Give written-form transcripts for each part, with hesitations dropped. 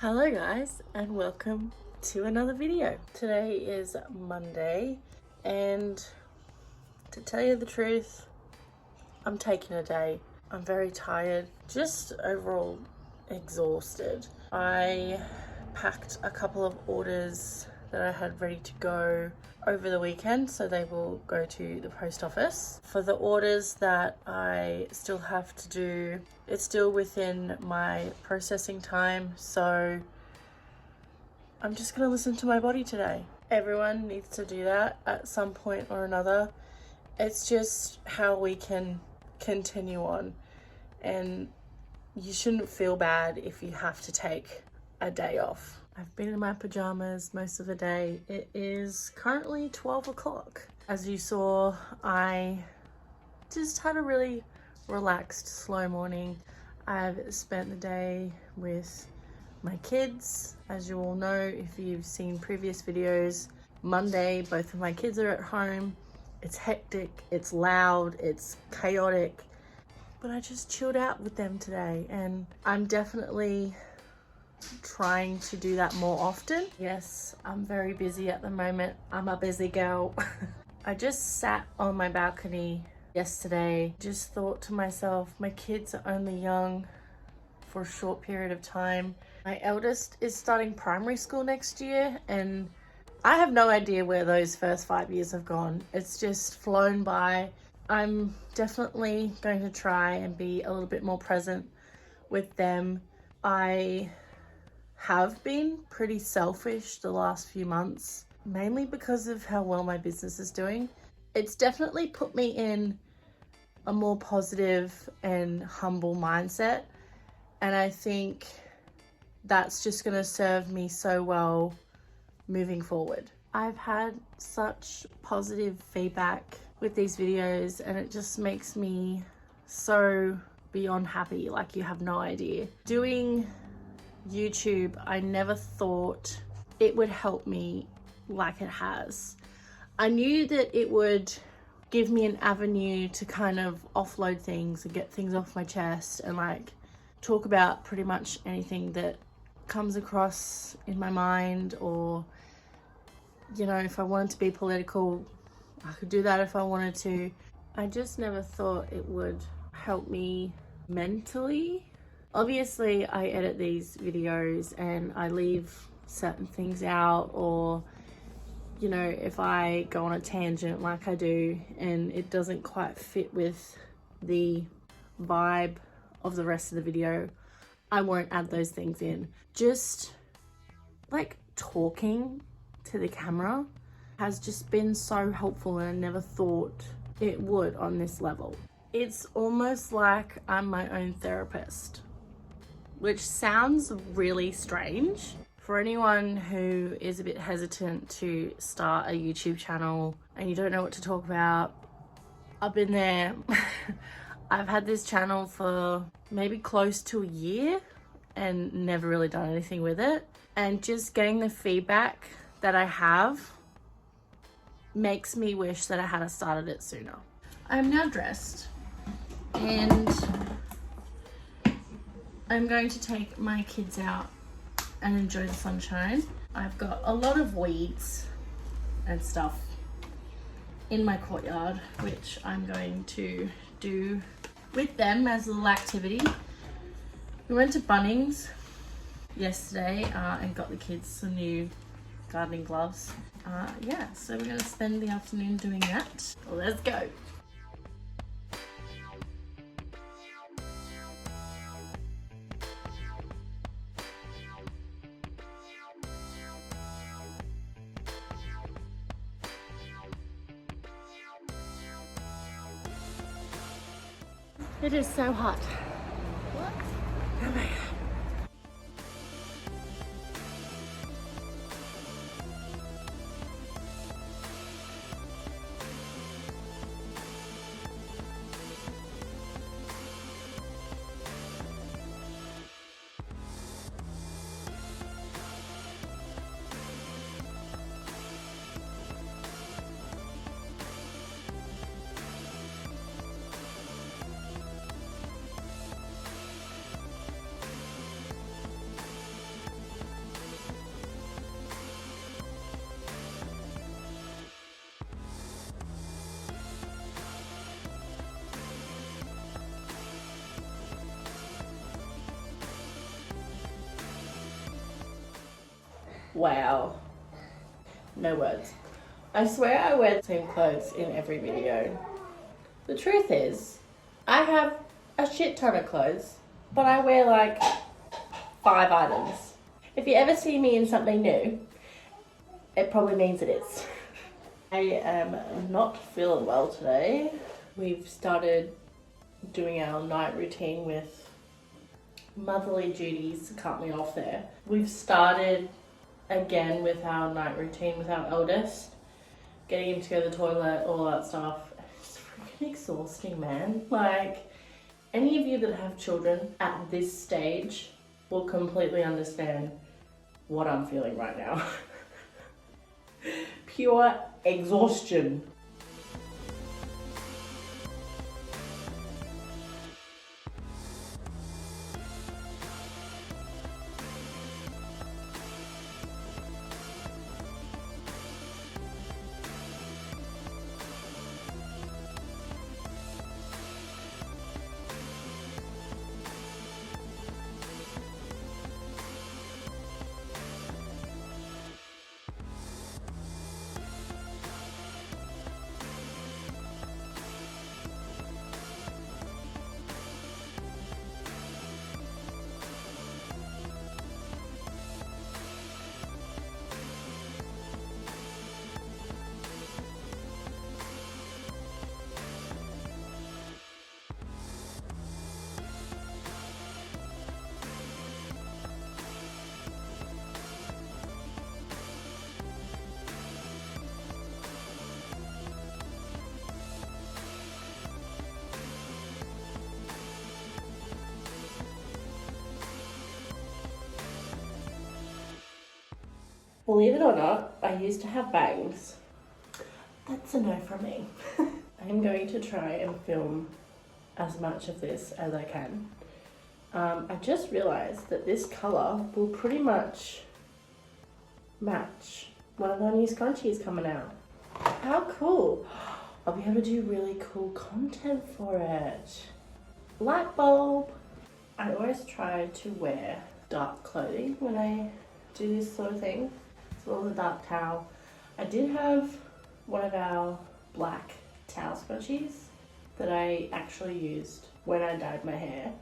Hello guys, and welcome to another video. Today is Monday, and to tell you the truth, I'm taking a day. I'm very tired, just overall exhausted. I packed a couple of orders that I had ready to go over the weekend, so they will go to the post office. For the orders that I still have to do, it's still within my processing time, so I'm just gonna listen to my body today. Everyone needs to do that at some point or another. It's just how we can continue on, and you shouldn't feel bad if you have to take a day off. I've been in my pajamas most of the day. It is currently 12 o'clock. As you saw, I just had a really relaxed, slow morning. I've spent the day with my kids. As you all know, if you've seen previous videos, Monday, both of my kids are at home. It's hectic, it's loud, it's chaotic, but I just chilled out with them today, and I'm definitely trying to do that more often. Yes, I'm very busy at the moment. I'm a busy girl. I just sat on my balcony yesterday, just thought to myself, my kids are only young for a short period of time. My eldest is starting primary school next year, and I have no idea where those first 5 years have gone. It's just flown by. I'm definitely going to try and be a little bit more present with them. I have been pretty selfish the last few months, mainly because of how well my business is doing. It's definitely put me in a more positive and humble mindset, and I think that's just going to serve me so well moving forward. I've had such positive feedback with these videos, and it just makes me so beyond happy, like you have no idea. Doing YouTube, I never thought it would help me like it has. I knew that it would give me an avenue to kind of offload things and get things off my chest and like talk about pretty much anything that comes across in my mind, or you know, if I wanted to be political, I could do that if I wanted to. I just never thought it would help me mentally. Obviously, I edit these videos and I leave certain things out, or, you know, if I go on a tangent like I do and it doesn't quite fit with the vibe of the rest of the video, I won't add those things in. Just like talking to the camera has just been so helpful, and I never thought it would on this level. It's almost like I'm my own therapist, which sounds really strange. For anyone who is a bit hesitant to start a YouTube channel and you don't know what to talk about, I've been there. I've had this channel for maybe close to a year and never really done anything with it. And just getting the feedback that I have makes me wish that I had started it sooner. I'm now dressed and I'm going to take my kids out and enjoy the sunshine. I've got a lot of weeds and stuff in my courtyard, which I'm going to do with them as a little activity. We went to Bunnings yesterday and got the kids some new gardening gloves. Yeah, so we're gonna spend the afternoon doing that. Let's go. It is so hot. What? Oh my God. Wow. No words. I swear I wear the same clothes in every video. The truth is, I have a shit ton of clothes, but I wear like 5 items. If you ever see me in something new, it probably means it is. I am not feeling well today. We've started doing our night routine with motherly duties, cut me off there. We've started again with our night routine with our eldest, getting him to go to the toilet, all that stuff. It's freaking exhausting, man. Like, any of you that have children at this stage will completely understand what I'm feeling right now. Pure exhaustion. Believe it or not, I used to have bangs. That's a no from me. I'm going to try and film as much of this as I can. I just realized that this color will pretty much match one of our new scrunchies coming out. How cool. I'll be able to do really cool content for it. Light bulb. I always try to wear dark clothing when I do this sort of thing. As well as a dark towel. I did have one of our black towel scrunchies that I actually used when I dyed my hair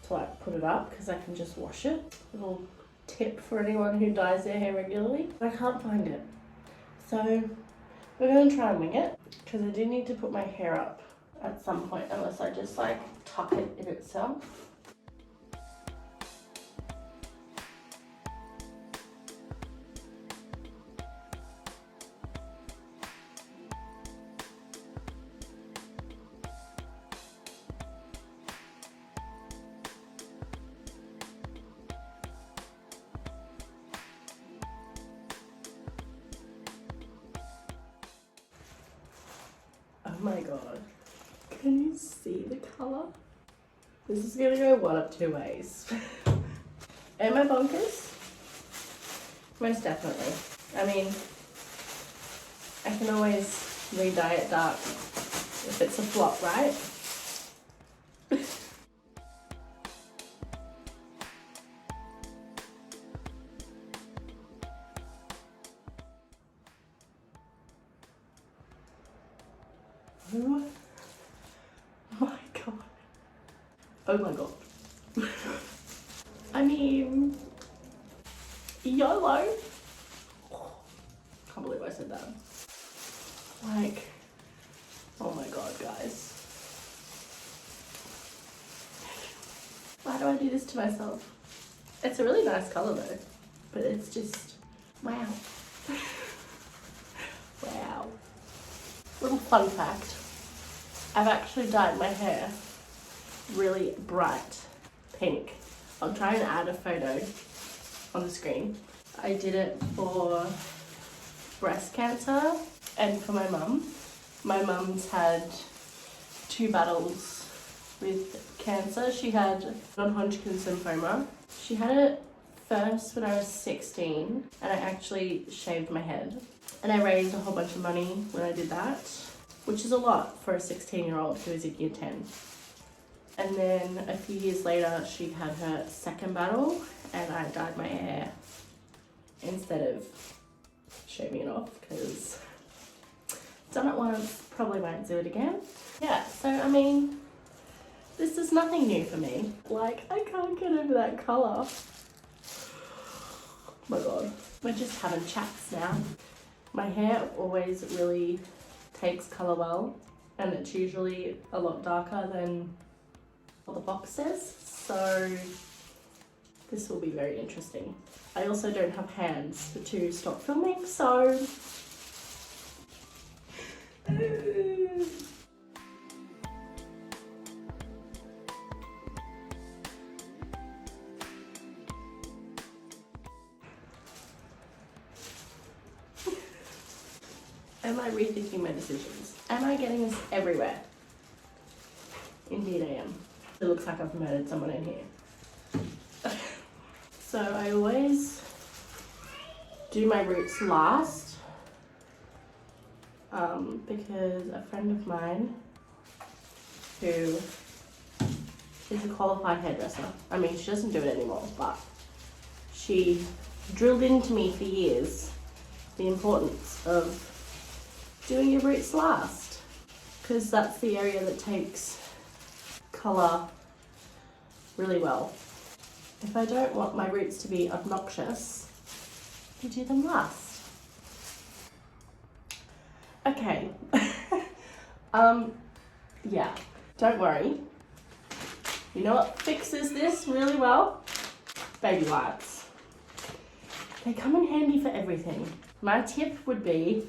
to like put it up because I can just wash it. Little tip for anyone who dyes their hair regularly. I can't find it. So we're going to try and wing it because I do need to put my hair up at some point unless I just like tuck it in itself. Oh my god, can you see the colour? This is gonna go one of two ways. Am I bonkers? Most definitely. I mean, I can always re-dye it dark if it's a flop, right? Oh my god. Oh my god. I mean, YOLO. Can't believe I said that. Like, oh my god, guys. Why do I do this to myself? It's a really nice colour though, but it's just, wow. Wow. Little fun fact, I've actually dyed my hair really bright pink. I'll try and add a photo on the screen. I did it for breast cancer and for my mum. My mum's had 2 battles with cancer. She had non-Hodgkin's lymphoma. She had it first when I was 16 and I actually shaved my head. And I raised a whole bunch of money when I did that, which is a lot for a 16-year-old who is in year 10. And then a few years later, she had her second battle and I dyed my hair instead of shaving it off, because done it once, probably won't do it again. Yeah, so I mean, this is nothing new for me. Like, I can't get over that colour. Oh my god. We're just having chats now. My hair always really takes colour well, and it's usually a lot darker than what the box says, so this will be very interesting. I also don't have hands to stop filming, so am I rethinking my decisions? Am I getting this everywhere? Indeed I am. It looks like I've murdered someone in here. So I always do my roots last, because a friend of mine who is a qualified hairdresser, I mean, she doesn't do it anymore, but she drilled into me for years the importance of doing your roots last, because that's the area that takes colour really well. If I don't want my roots to be obnoxious, I do them last. Okay. Yeah, don't worry. You know what fixes this really well? Baby wipes. They come in handy for everything. My tip would be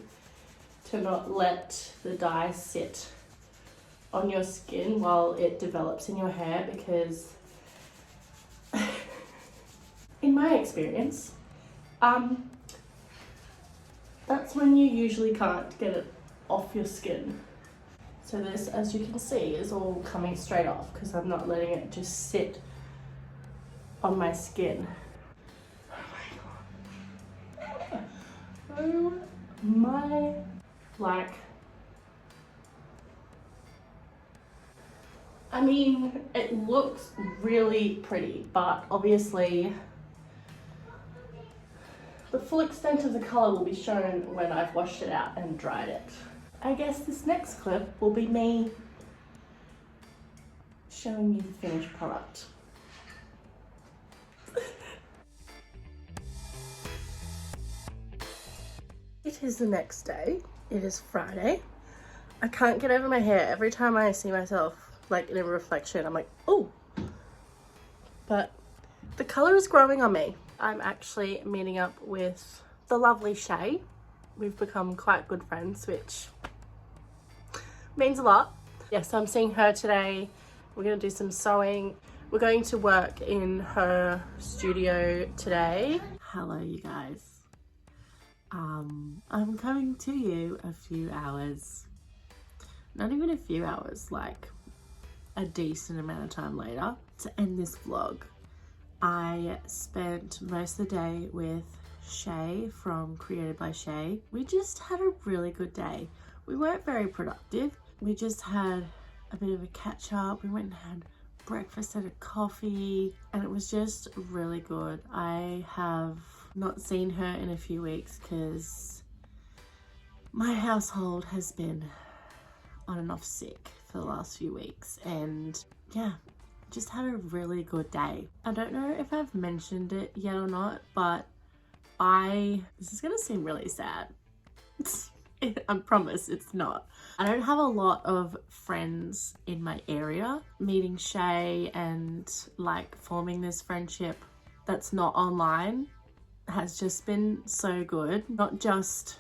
to not let the dye sit on your skin while it develops in your hair, because in my experience, that's when you usually can't get it off your skin. So this, as you can see, is all coming straight off because I'm not letting it just sit on my skin. Oh my, like, I mean, it looks really pretty, but obviously the full extent of the colour will be shown when I've washed it out and dried it. I guess this next clip will be me showing you the finished product. It is the next day. It is Friday. I can't get over my hair. Every time I see myself like in a reflection, I'm like, oh. But the colour is growing on me. I'm actually meeting up with the lovely Chae. We've become quite good friends, which means a lot. Yes, I'm seeing her today. We're going to do some sewing. We're going to work in her studio today. Hello, you guys. I'm coming to you a few hours, not even a few hours, like a decent amount of time later to end this vlog. I spent most of the day with Chae from Createdbychae. We just had a really good day. We weren't very productive. We just had a bit of a catch up. We went and had breakfast and a coffee, and it was just really good. I have not seen her in a few weeks because my household has been on and off sick for the last few weeks, and yeah, just had a really good day. I don't know if I've mentioned it yet or not, but this is gonna seem really sad. I promise it's not. I don't have a lot of friends in my area. Meeting Chae and like forming this friendship that's not online has just been so good. Not just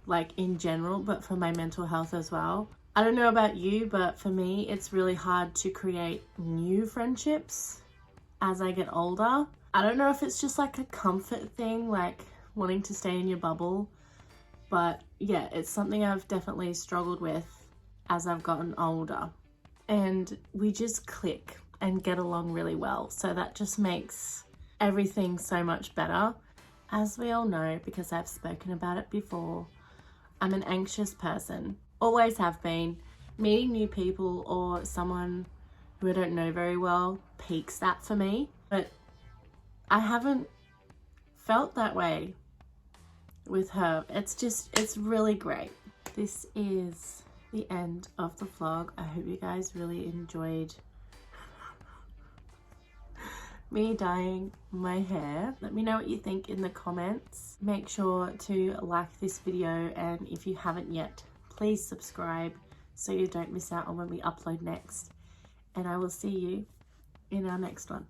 like in general, but for my mental health as well. I don't know about you, but for me, it's really hard to create new friendships as I get older. I don't know if it's just like a comfort thing, like wanting to stay in your bubble, but yeah, it's something I've definitely struggled with as I've gotten older. And we just click and get along really well. So that just makes everything so much better. As we all know, because I've spoken about it before, I'm an anxious person. Always have been. Meeting new people or someone who I don't know very well peaks that for me. But I haven't felt that way with her. It's really great. This is the end of the vlog. I hope you guys really enjoyed me dyeing my hair. Let me know what you think in the comments. Make sure to like this video, and if you haven't yet, please subscribe so you don't miss out on when we upload next. And I will see you in our next one.